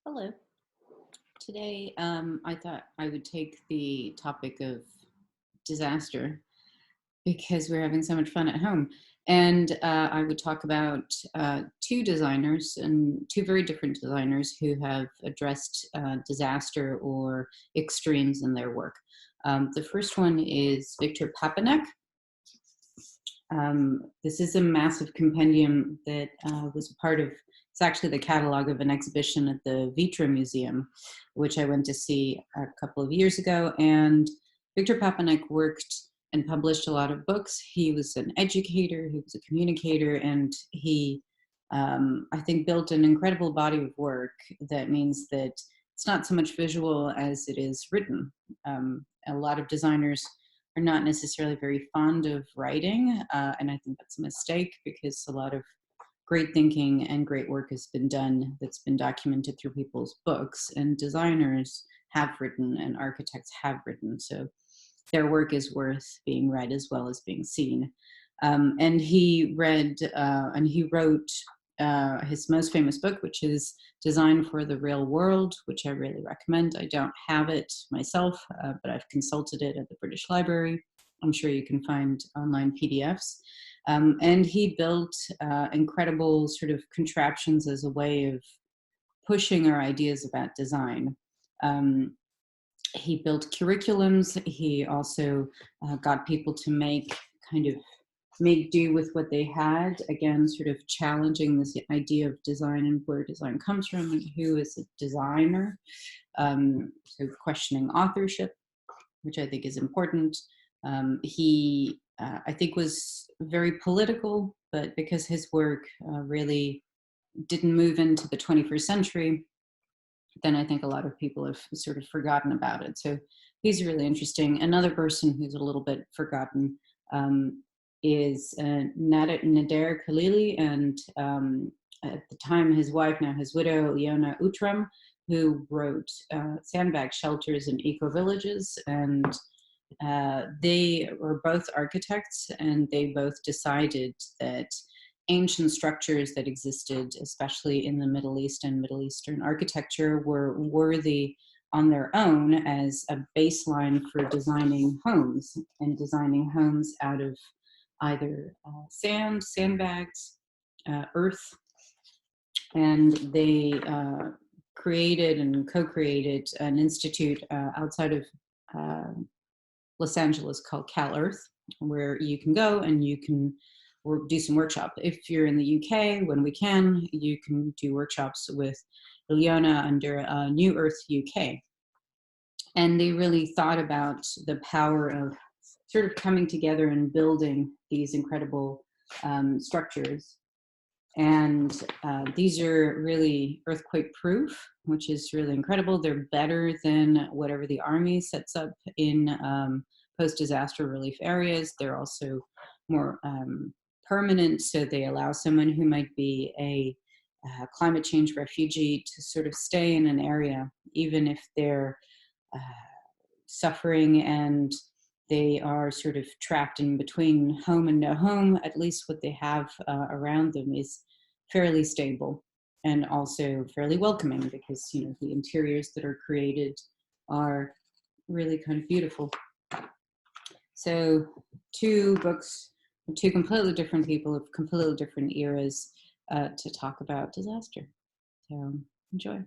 Hello. Today, I thought I would take the topic of disaster because we're having so much fun at home. And I would talk about two designers and two very different designers who have addressed disaster or extremes in their work. The first one is Victor Papanek. This is a massive compendium that was a part of, it's actually the catalog of an exhibition at the Vitra Museum, which I went to see a couple of years ago. And Victor Papanek worked and published a lot of books. He was an educator, he was a communicator, and he, I think, built an incredible body of work that means that it's not so much visual as it is written. A lot of designers are not necessarily very fond of writing, and I think that's a mistake because a lot of great thinking and great work has been done that's been documented through people's books, and designers have written and architects have written, so their work is worth being read as well as being seen. And he wrote his most famous book, which is Design for the Real World, which I really recommend. I don't have it myself, but I've consulted it at the British Library. I'm sure you can find online PDFs. And he built incredible sort of contraptions as a way of pushing our ideas about design. He built curriculums. He also got people to make do with what they had, again, sort of challenging this idea of design and where design comes from and who is a designer. So questioning authorship, which I think is important. He, I think, was very political, but because his work really didn't move into the 21st century, then I think a lot of people have sort of forgotten about it. So he's really interesting. Another person who's a little bit forgotten is Nader Khalili, and at the time his wife, now his widow, Iliona Outram, who wrote sandbag shelters and eco-villages. And they were both architects, and they both decided that ancient structures that existed, especially in the Middle East and Middle Eastern architecture, were worthy on their own as a baseline for designing homes, and designing homes out of either sandbags, earth. And they created and co-created an institute outside of Los Angeles called Cal Earth, where you can go and you can do some workshop. If you're in the UK, when we can, you can do workshops with Iliona under New Earth UK. And they really thought about the power of sort of coming together and building these incredible structures. And these are really earthquake proof, which is really incredible. They're better than whatever the Army sets up in post-disaster relief areas. They're also more permanent, so they allow someone who might be a climate change refugee to sort of stay in an area, even if they're suffering and they are sort of trapped in between home and no home. At least what they have around them is fairly stable and also fairly welcoming, because the interiors that are created are really kind of beautiful. So two books, two completely different people of completely different eras to talk about disaster. So enjoy.